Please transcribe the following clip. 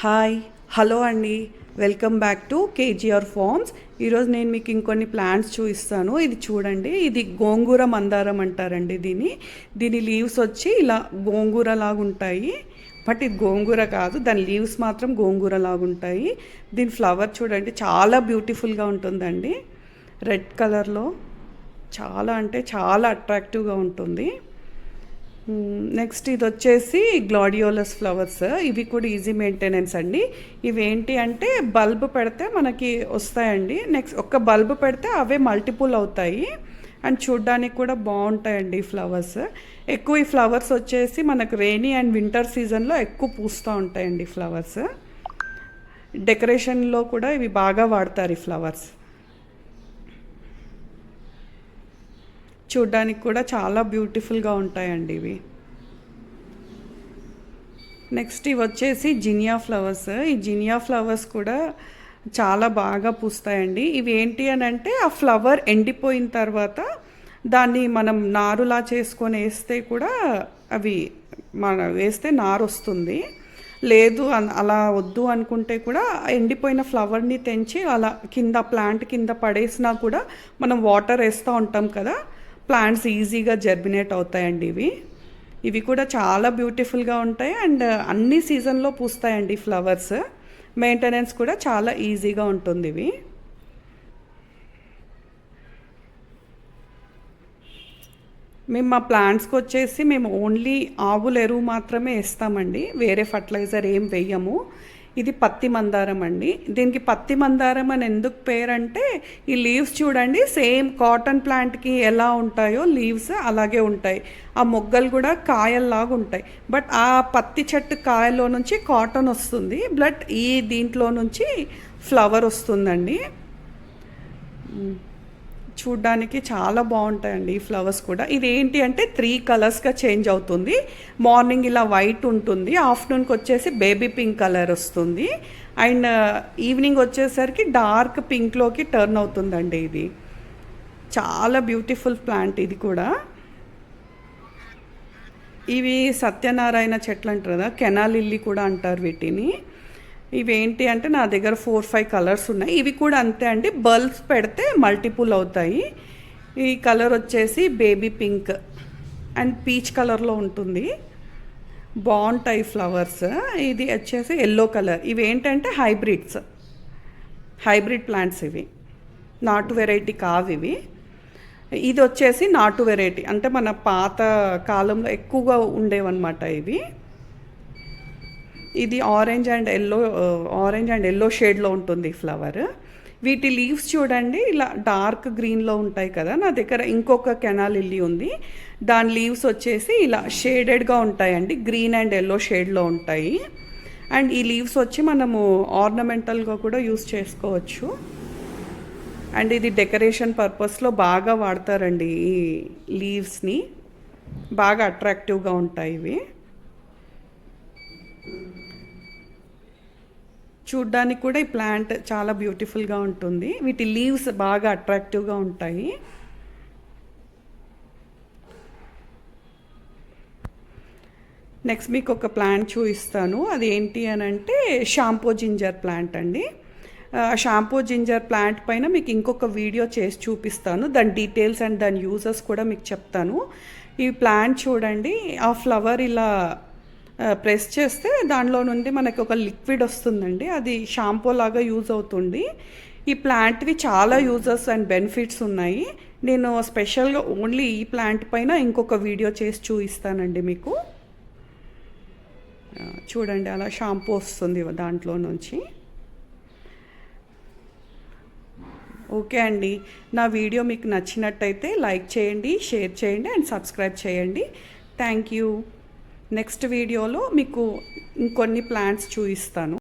Hi hello అండి, welcome back to KGR farms. ఈరోజు నేను మీకు ఇంకొన్ని ప్లాంట్స్ చూపిస్తాను. ఇది చూడండి, ఇది గోంగూర మందారం అంటారండి. దీని లీవ్స్ వచ్చి ఇలా గోంగూర లాగా ఉంటాయి. బట్ ఇది గోంగూర కాదు, దాని లీవ్స్ మాత్రం గోంగూర లాగా ఉంటాయి. దీని ఫ్లవర్ చూడండి, చాలా బ్యూటిఫుల్గా ఉంటుందండి. రెడ్ కలర్లో చాలా అంటే చాలా అట్రాక్టివ్గా ఉంటుంది. నెక్స్ట్ ఇది వచ్చేసి గ్లాడియోలస్ ఫ్లవర్స్. ఇవి కూడా ఈజీ మెయింటెనెన్స్ అండి. ఇవి ఏంటి అంటే బల్బ్ పెడితే మనకి వస్తాయండి. నెక్స్ట్ ఒక్క బల్బ్ పెడితే అవే మల్టిపుల్ అవుతాయి అండ్ చూడ్డానికి కూడా బాగుంటాయండి ఈ ఫ్లవర్స్. ఎక్కువ ఈ ఫ్లవర్స్ వచ్చేసి మనకు రెయినీ అండ్ వింటర్ సీజన్లో ఎక్కువ పూస్తూ ఉంటాయండి ఫ్లవర్స్. డెకరేషన్లో కూడా ఇవి బాగా వాడతారు ఈ ఫ్లవర్స్. చూడ్డానికి కూడా చాలా బ్యూటిఫుల్గా ఉంటాయండి ఇవి. నెక్స్ట్ ఇవి వచ్చేసి జినియా ఫ్లవర్స్. ఈ జినియా ఫ్లవర్స్ కూడా చాలా బాగా పూస్తాయండి. ఇవి ఏంటి అని అంటే ఆ ఫ్లవర్ ఎండిపోయిన తర్వాత దాన్ని మనం నారులా చేసుకొని వేస్తే కూడా అవి వేస్తే నారు వస్తుంది. లేదు అలా వద్దు అనుకుంటే కూడా ఎండిపోయిన ఫ్లవర్ని తెంచి అలా కింద ప్లాంట్ కింద పడేసినా కూడా మనం వాటర్ వేస్తూ ఉంటాం కదా, ప్లాంట్స్ ఈజీగా జర్మినేట్ అవుతాయండి. ఇవి కూడా చాలా బ్యూటిఫుల్గా ఉంటాయి అండ్ అన్ని సీజన్లో పూస్తాయండి ఫ్లవర్స్. మెయింటెనెన్స్ కూడా చాలా ఈజీగా ఉంటుంది ఇవి. మేము మా ప్లాంట్స్కి వచ్చేసి మేము ఓన్లీ ఆవుల ఎరువు మాత్రమే వేస్తామండి, వేరే ఫర్టిలైజర్ ఏం వేయము. ఇది పత్తి మందారం అండి. దీనికి పత్తి మందారం అని ఎందుకు పేరంటే ఈ లీవ్స్ చూడండి, సేమ్ కాటన్ ప్లాంట్కి ఎలా ఉంటాయో లీవ్స్ అలాగే ఉంటాయి. ఆ మొగ్గలు కూడా కాయల్లాగా ఉంటాయి. బట్ ఆ పత్తి చెట్టు కాయలో నుంచి కాటన్ వస్తుంది, బట్ ఈ దీంట్లో నుంచి ఫ్లవర్ వస్తుందండి. చూడ్డానికి చాలా బాగుంటాయండి ఈ ఫ్లవర్స్ కూడా. ఇది ఏంటి అంటే 3 కలర్స్గా చేంజ్ అవుతుంది. మార్నింగ్ ఇలా వైట్ ఉంటుంది, ఆఫ్టర్నూన్కి వచ్చేసి బేబీ పింక్ కలర్ వస్తుంది అండ్ ఈవినింగ్ వచ్చేసరికి డార్క్ పింక్లోకి టర్న్ అవుతుందండి. ఇది చాలా బ్యూటిఫుల్ ప్లాంట్ ఇది కూడా. ఇవి సత్యనారాయణ చెట్లు అంటారు కదా, కెనాలిల్లీ కూడా అంటారు వీటిని. ఇవేంటి అంటే నా దగ్గర 4-5 కలర్స్ ఉన్నాయి. ఇవి కూడా అంతే అండి, బల్బ్స్ పెడితే మల్టిపుల్ అవుతాయి. ఈ కలర్ వచ్చేసి బేబీ పింక్ అండ్ పీచ్ కలర్లో ఉంటుంది, బాగుంటాయి ఫ్లవర్స్. ఇది వచ్చేసి ఎల్లో కలర్. ఇవి ఏంటంటే హైబ్రిడ్ ప్లాంట్స్. ఇవి నాటు వెరైటీ కావు ఇవి. ఇది వచ్చేసి నాటు వెరైటీ, అంటే మన పాత కాలంలో ఎక్కువగా ఉండేవన్నమాట ఇవి. ఇది ఆరెంజ్ అండ్ ఎల్లో షేడ్లో ఉంటుంది ఫ్లవర్. వీటి లీవ్స్ చూడండి ఇలా డార్క్ గ్రీన్లో ఉంటాయి కదా. నా దగ్గర ఇంకొక కెనాల్ లిల్లీ ఉంది, దాని లీవ్స్ వచ్చేసి ఇలా షేడెడ్గా ఉంటాయండి, గ్రీన్ అండ్ ఎల్లో షేడ్లో ఉంటాయి. అండ్ ఈ లీవ్స్ వచ్చి మనము ఆర్నమెంటల్గా కూడా యూస్ చేసుకోవచ్చు. అండ్ ఇది డెకరేషన్ పర్పస్లో బాగా వాడతారండి. ఈ లీవ్స్ని బాగా అట్రాక్టివ్గా ఉంటాయి ఇవి. చూడ్డానికి కూడా ఈ ప్లాంట్ చాలా బ్యూటిఫుల్గా ఉంటుంది. వీటి లీవ్స్ బాగా అట్రాక్టివ్గా ఉంటాయి. నెక్స్ట్ మీకు ఒక ప్లాంట్ చూపిస్తాను. అది ఏంటి అని అంటే షాంపూ జింజర్ ప్లాంట్ అండి. షాంపూ జింజర్ ప్లాంట్ పైన మీకు ఇంకొక వీడియో చేసి చూపిస్తాను, దాని డీటెయిల్స్ అండ్ దాని యూజెస్ కూడా మీకు చెప్తాను. ఈ ప్లాంట్ చూడండి, ఆ ఫ్లవర్ ఇలా ప్రెస్ చేస్తే దానిలో నుండి మనకి ఒక లిక్విడ్ వస్తుందండి, అది షాంపూ లాగా యూజ్ అవుతుంది. ఈ ప్లాంట్వి చాలా యూజెస్ అండ్ బెనిఫిట్స్ ఉన్నాయి. నేను స్పెషల్గా ఓన్లీ ఈ ప్లాంట్ పైన ఇంకొక వీడియో చేసి చూపిస్తానండి మీకు. చూడండి అలా షాంపూ వస్తుంది దాంట్లో నుంచి. ఓకే అండి, నా వీడియో మీకు నచ్చినట్టయితే లైక్ చేయండి, షేర్ చేయండి అండ్ సబ్స్క్రైబ్ చేయండి. Thank you. నెక్స్ట్ వీడియోలో మీకు ఇంకొన్ని ప్లాంట్స్ చూపిస్తాను.